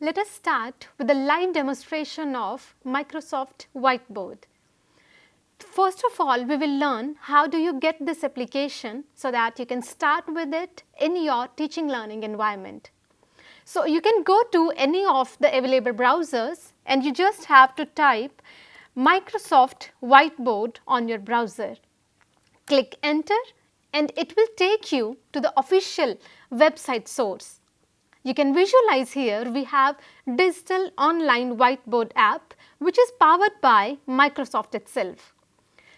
let us start with a live demonstration of Microsoft Whiteboard. First of all, we will learn how do you get this application so that you can start with it in your teaching learning environment. So you can go to any of the available browsers and you just have to type Microsoft Whiteboard on your browser. Click enter and it will take you to the official website source. You can visualize here we have digital online whiteboard app which is powered by Microsoft itself.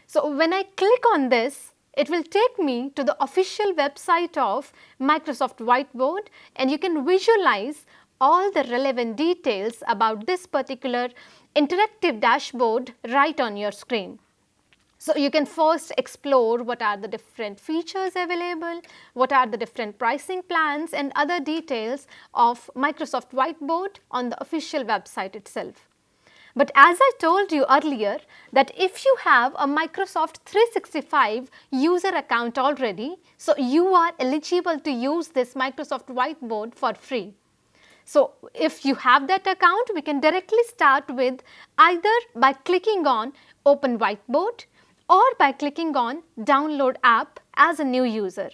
So when I click on this, it will take me to the official website of Microsoft Whiteboard and you can visualize all the relevant details about this particular interactive dashboard right on your screen. So you can first explore what are the different features available, what are the different pricing plans and other details of Microsoft Whiteboard on the official website itself. But as I told you earlier that if you have a Microsoft 365 user account already, so you are eligible to use this Microsoft Whiteboard for free. So if you have that account, we can directly start with either by clicking on Open Whiteboard or by clicking on Download App as a new user.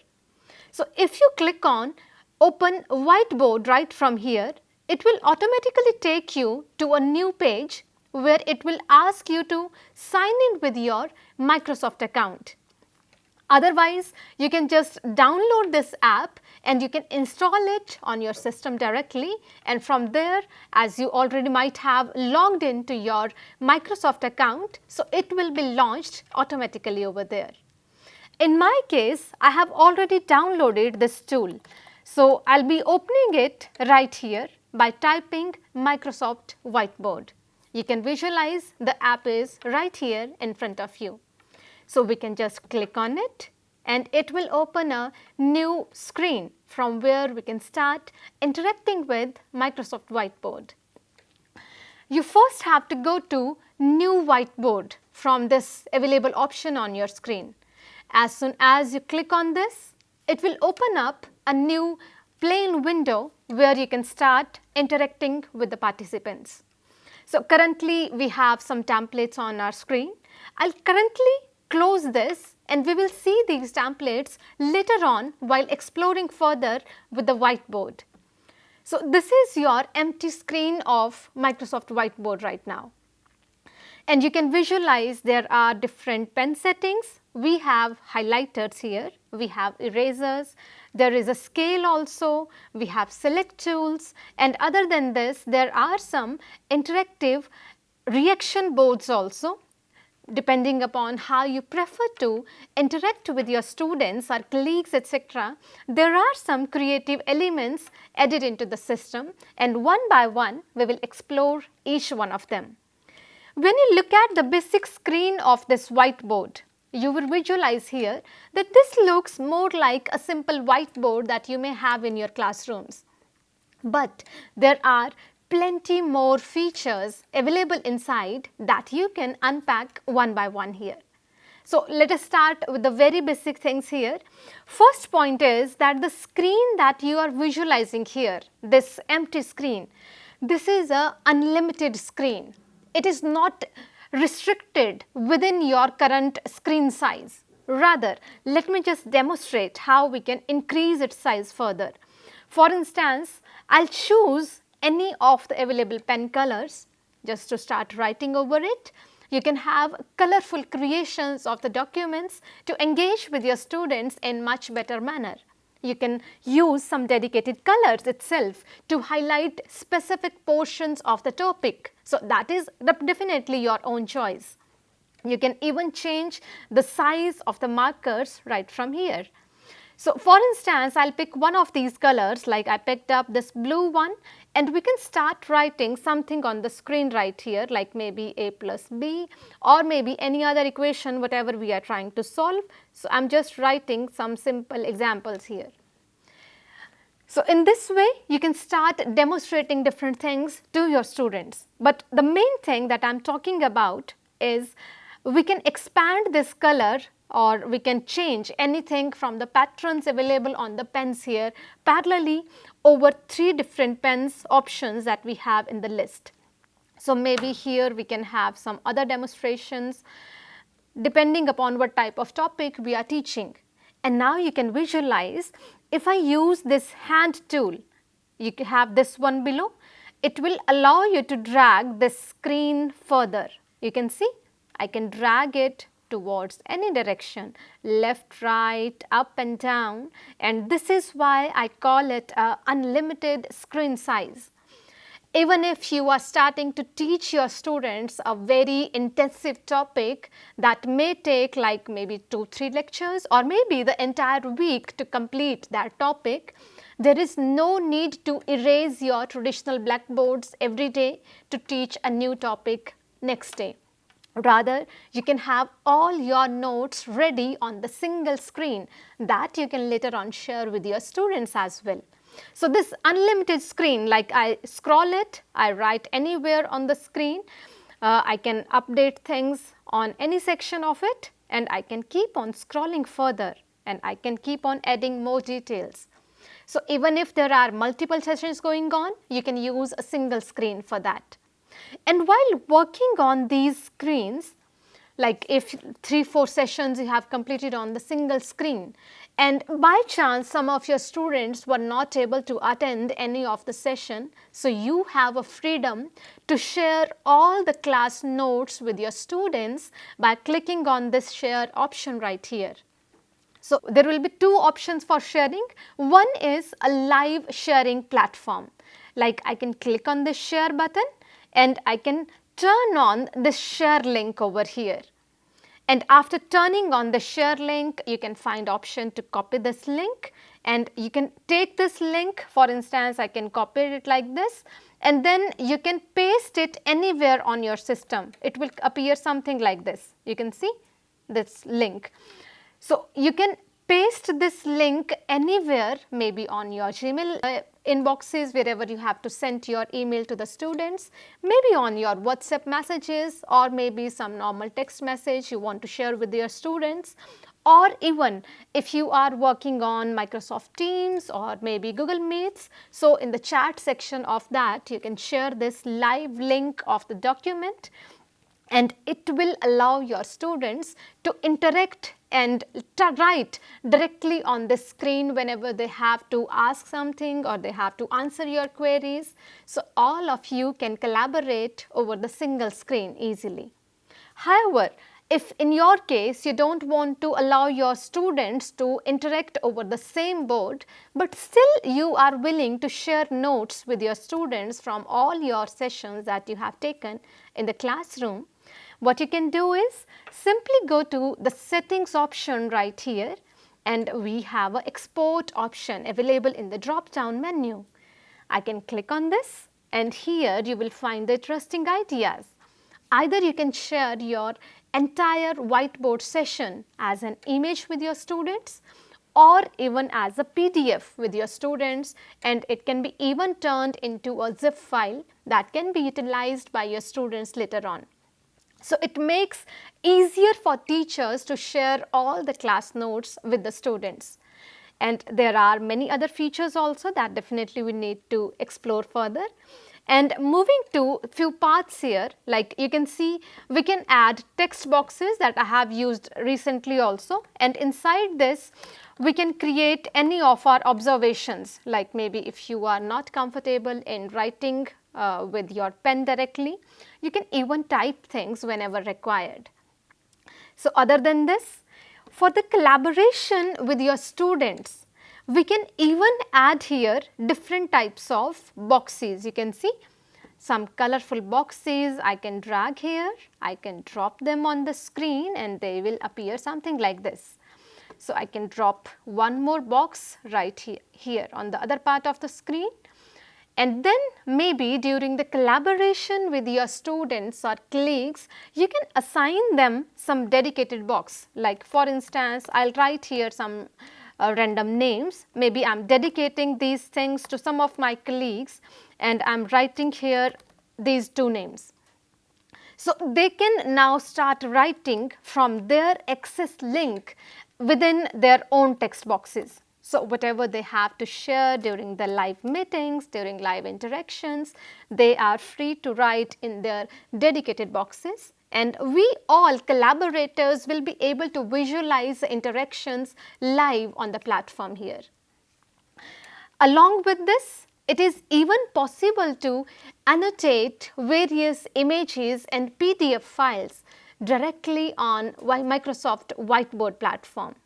So if you click on Open Whiteboard right from here, it will automatically take you to a new page where it will ask you to sign in with your Microsoft account. Otherwise, you can just download this app and you can install it on your system directly, and from there, as you already might have logged into your Microsoft account, so it will be launched automatically over there. In my case, I have already downloaded this tool. So I'll be opening it right here by typing Microsoft Whiteboard. You can visualize the app is right here in front of you. So we can just click on it and it will open a new screen from where we can start interacting with Microsoft Whiteboard. You first have to go to New Whiteboard from this available option on your screen. As soon as you click on this, it will open up a new plain window where you can start interacting with the participants. So currently we have some templates on our screen. I'll currently close this and we will see these templates later on while exploring further with the whiteboard. So this is your empty screen of Microsoft Whiteboard right now. And you can visualize there are different pen settings. We have highlighters here, we have erasers, there is a scale also, we have select tools, and other than this there are some interactive reaction boards also. Depending upon how you prefer to interact with your students or colleagues, etc., there are some creative elements added into the system, and one by one we will explore each one of them. When you look at the basic screen of this whiteboard, you will visualize here that this looks more like a simple whiteboard that you may have in your classrooms. But there are plenty more features available inside that you can unpack one by one here. So let us start with the very basic things here. First point is that the screen that you are visualizing here, this empty screen, this is an unlimited screen. It is not restricted within your current screen size. Rather, let me just demonstrate how we can increase its size further. For instance, I'll choose any of the available pen colors just to start writing over it. You can have colorful creations of the documents to engage with your students in much better manner. You can use some dedicated colors itself to highlight specific portions of the topic. So that is definitely your own choice. You can even change the size of the markers right from here. So for instance, I'll pick one of these colors, like I picked up this blue one, and we can start writing something on the screen right here, like maybe a plus b or maybe any other equation, whatever we are trying to solve. So I'm just writing some simple examples here. So in this way, you can start demonstrating different things to your students. But the main thing that I'm talking about is we can expand this color or we can change anything from the patterns available on the pens here parallelly over 3 different pens options that we have in the list. So maybe here we can have some other demonstrations depending upon what type of topic we are teaching. And now you can visualize, if I use this hand tool, you can have this one below, it will allow you to drag this screen further. You can see I can drag it towards any direction, left, right, up and down, and this is why I call it a unlimited screen size. Even if you are starting to teach your students a very intensive topic that may take like maybe 2-3 lectures or maybe the entire week to complete that topic, there is no need to erase your traditional blackboards every day to teach a new topic next day. Rather, you can have all your notes ready on the single screen that you can later on share with your students as well. So this unlimited screen, like I scroll it, I write anywhere on the screen, I can update things on any section of it, and I can keep on scrolling further and I can keep on adding more details. So even if there are multiple sessions going on, you can use a single screen for that. And while working on these screens, like if 3-4 sessions you have completed on the single screen, and by chance some of your students were not able to attend any of the session, so you have a freedom to share all the class notes with your students by clicking on this share option right here. So there will be 2 options for sharing. One is a live sharing platform, like I can click on this share button and I can turn on this share link over here. And after turning on the share link, you can find option to copy this link, and you can take this link, for instance, I can copy it like this, and then you can paste it anywhere on your system. It will appear something like this. You can see this link. So you can paste this link anywhere, maybe on your Gmail inboxes, wherever you have to send your email to the students, maybe on your WhatsApp messages, or maybe some normal text message you want to share with your students, or even if you are working on Microsoft Teams or maybe Google Meets. So in the chat section of that, you can share this live link of the document, and it will allow your students to interact and write directly on the screen whenever they have to ask something or they have to answer your queries. So all of you can collaborate over the single screen easily. However, if in your case you don't want to allow your students to interact over the same board, but still you are willing to share notes with your students from all your sessions that you have taken in the classroom, what you can do is simply go to the settings option right here, and we have an export option available in the drop down menu. I can click on this, and here you will find the interesting ideas. Either you can share your entire whiteboard session as an image with your students, or even as a PDF with your students, and it can be even turned into a zip file that can be utilized by your students later on. So it makes easier for teachers to share all the class notes with the students. And there are many other features also that definitely we need to explore further. And moving to few parts here, like you can see, we can add text boxes that I have used recently also, and inside this we can create any of our observations, like maybe if you are not comfortable in writing with your pen directly, you can even type things whenever required. So other than this, for the collaboration with your students, we can even add here different types of boxes. You can see some colorful boxes I can drag here, I can drop them on the screen and they will appear something like this. So I can drop one more box right here on the other part of the screen. And then maybe during the collaboration with your students or colleagues, you can assign them some dedicated box. Like for instance, I'll write here some random names. Maybe I'm dedicating these things to some of my colleagues and I'm writing here these 2 names. So they can now start writing from their access link within their own text boxes. So whatever they have to share during the live meetings, during live interactions, they are free to write in their dedicated boxes, and we all collaborators will be able to visualize the interactions live on the platform here. Along with this, it is even possible to annotate various images and PDF files directly on Microsoft Whiteboard platform.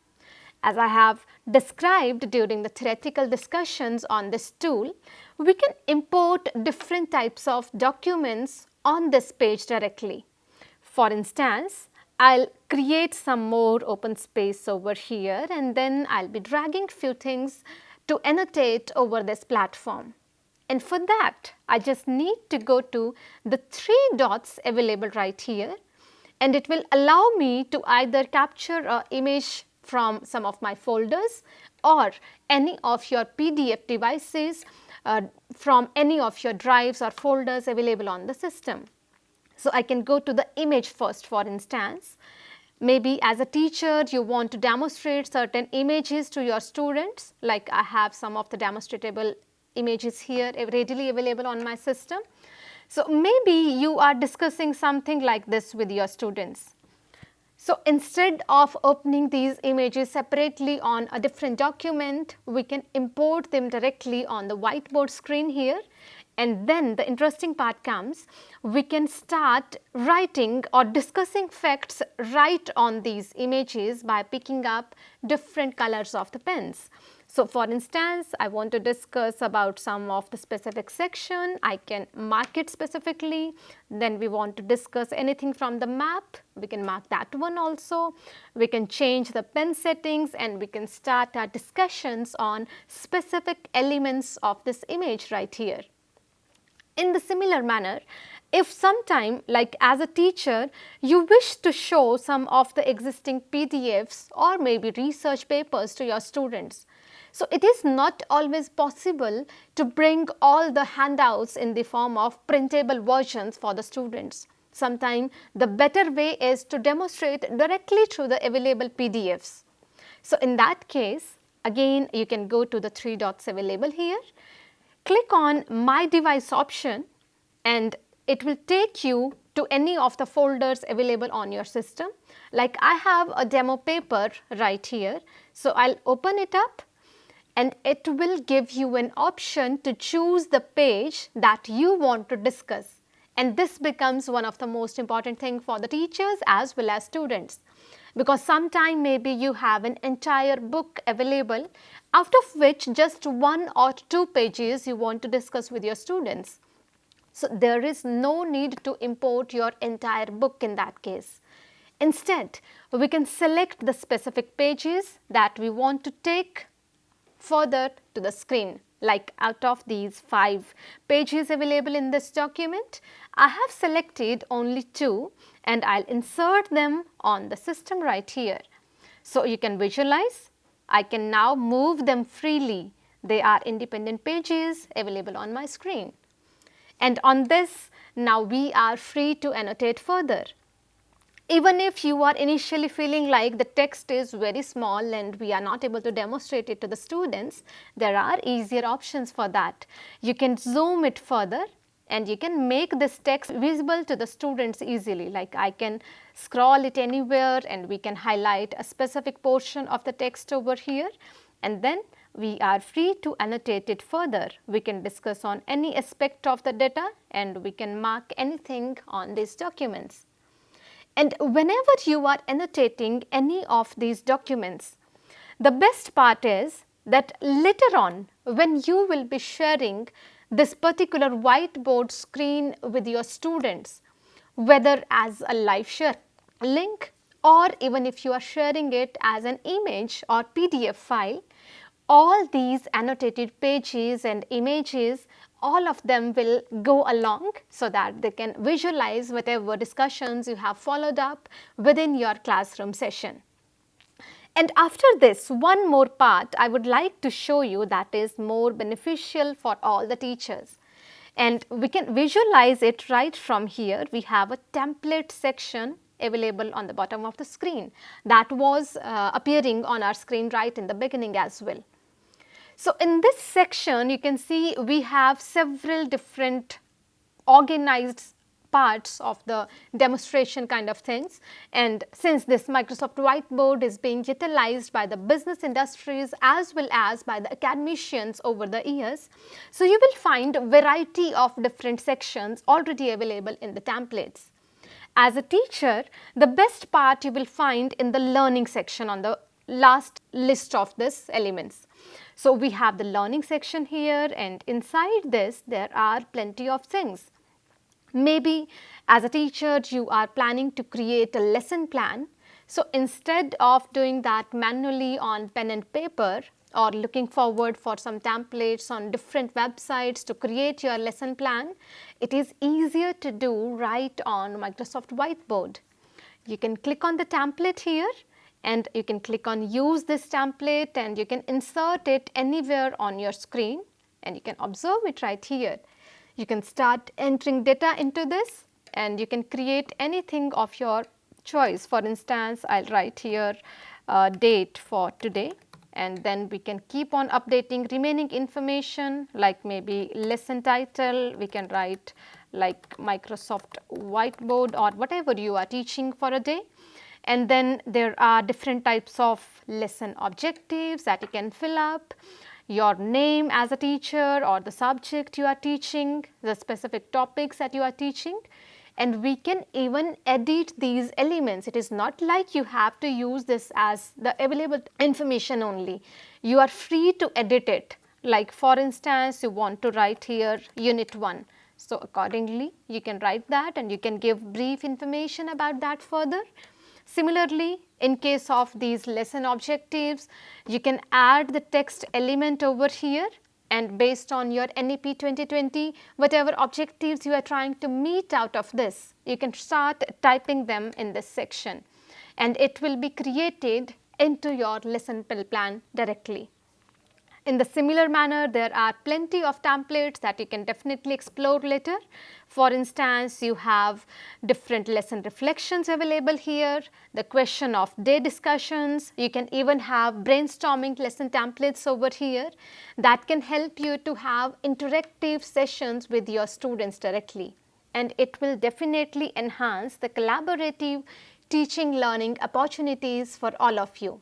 As I have described during the theoretical discussions on this tool, we can import different types of documents on this page directly. For instance, I'll create some more open space over here, and then I'll be dragging few things to annotate over this platform. And for that, I just need to go to the three dots available right here, and it will allow me to either capture an image from some of my folders or any of your PDF devices from any of your drives or folders available on the system. So I can go to the image first, for instance. Maybe as a teacher you want to demonstrate certain images to your students, like I have some of the demonstratable images here readily available on my system. So maybe you are discussing something like this with your students. So instead of opening these images separately on a different document, we can import them directly on the whiteboard screen here. And then the interesting part comes, we can start writing or discussing facts right on these images by picking up different colors of the pens. So for instance, I want to discuss about some of the specific section, I can mark it specifically. Then we want to discuss anything from the map, we can mark that one also. We can change the pen settings and we can start our discussions on specific elements of this image right here. In the similar manner, if sometime, like as a teacher, you wish to show some of the existing PDFs or maybe research papers to your students, so it is not always possible to bring all the handouts in the form of printable versions for the students. Sometimes the better way is to demonstrate directly through the available PDFs. So in that case, again you can go to the three dots available here. Click on My Device option and it will take you to any of the folders available on your system. Like I have a demo paper right here, so I'll open it up and it will give you an option to choose the page that you want to discuss. And this becomes one of the most important thing for the teachers as well as students, because sometime maybe you have an entire book available, out of which just 1 or 2 pages you want to discuss with your students. So there is no need to import your entire book in that case. Instead, we can select the specific pages that we want to take further to the screen. Like out of these 5 pages available in this document, I have selected only 2 and I'll insert them on the system right here. So you can visualize, I can now move them freely. They are independent pages available on my screen. And on this, now we are free to annotate further. Even if you are initially feeling like the text is very small and we are not able to demonstrate it to the students, there are easier options for that. You can zoom it further and you can make this text visible to the students easily. Like I can scroll it anywhere and we can highlight a specific portion of the text over here, and then we are free to annotate it further. We can discuss on any aspect of the data and we can mark anything on these documents. And whenever you are annotating any of these documents, the best part is that later on when you will be sharing this particular whiteboard screen with your students, whether as a live share link or even if you are sharing it as an image or PDF file, all these annotated pages and images, all of them will go along so that they can visualize whatever discussions you have followed up within your classroom session. And after this, one more part I would like to show you that is more beneficial for all the teachers. and we can visualize it right from here. We have a template section available on the bottom of the screen that was appearing on our screen right in the beginning as well. So in this section you can see we have several different organized parts of the demonstration kind of things, and since this Microsoft Whiteboard is being utilized by the business industries as well as by the academicians over the years, so you will find a variety of different sections already available in the templates. As a teacher, the best part you will find in the learning section on the last list of these elements. So we have the learning section here, and inside this there are plenty of things. Maybe as a teacher you are planning to create a lesson plan. So instead of doing that manually on pen and paper or looking forward for some templates on different websites to create your lesson plan, it is easier to do right on Microsoft Whiteboard. You can click on the template here and you can click on use this template, and you can insert it anywhere on your screen and you can observe it right here. You can start entering data into this and you can create anything of your choice. For instance, I'll write here date for today, and then we can keep on updating remaining information like maybe lesson title. We can write like Microsoft Whiteboard or whatever you are teaching for a day. And then there are different types of lesson objectives that you can fill up, your name as a teacher or the subject you are teaching, the specific topics that you are teaching, and we can even edit these elements. It is not like you have to use this as the available information only. You are free to edit it. Like for instance, you want to write here unit 1. So accordingly, you can write that and you can give brief information about that further. Similarly, in case of these lesson objectives, you can add the text element over here, and based on your NEP 2020, whatever objectives you are trying to meet out of this, you can start typing them in this section and it will be created into your lesson plan directly. In the similar manner, there are plenty of templates that you can definitely explore later. For instance, you have different lesson reflections available here, the question of day discussions. You can even have brainstorming lesson templates over here that can help you to have interactive sessions with your students directly. And it will definitely enhance the collaborative teaching learning opportunities for all of you.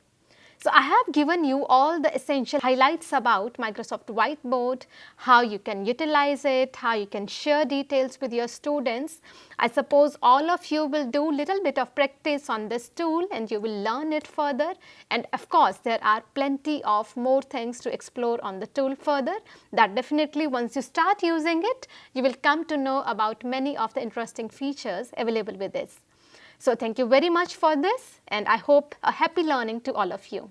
So I have given you all the essential highlights about Microsoft Whiteboard, how you can utilize it, how you can share details with your students. I suppose all of you will do little bit of practice on this tool and you will learn it further. And of course, there are plenty of more things to explore on the tool further, that definitely once you start using it, you will come to know about many of the interesting features available with this. So thank you very much for this, and I hope a happy learning to all of you.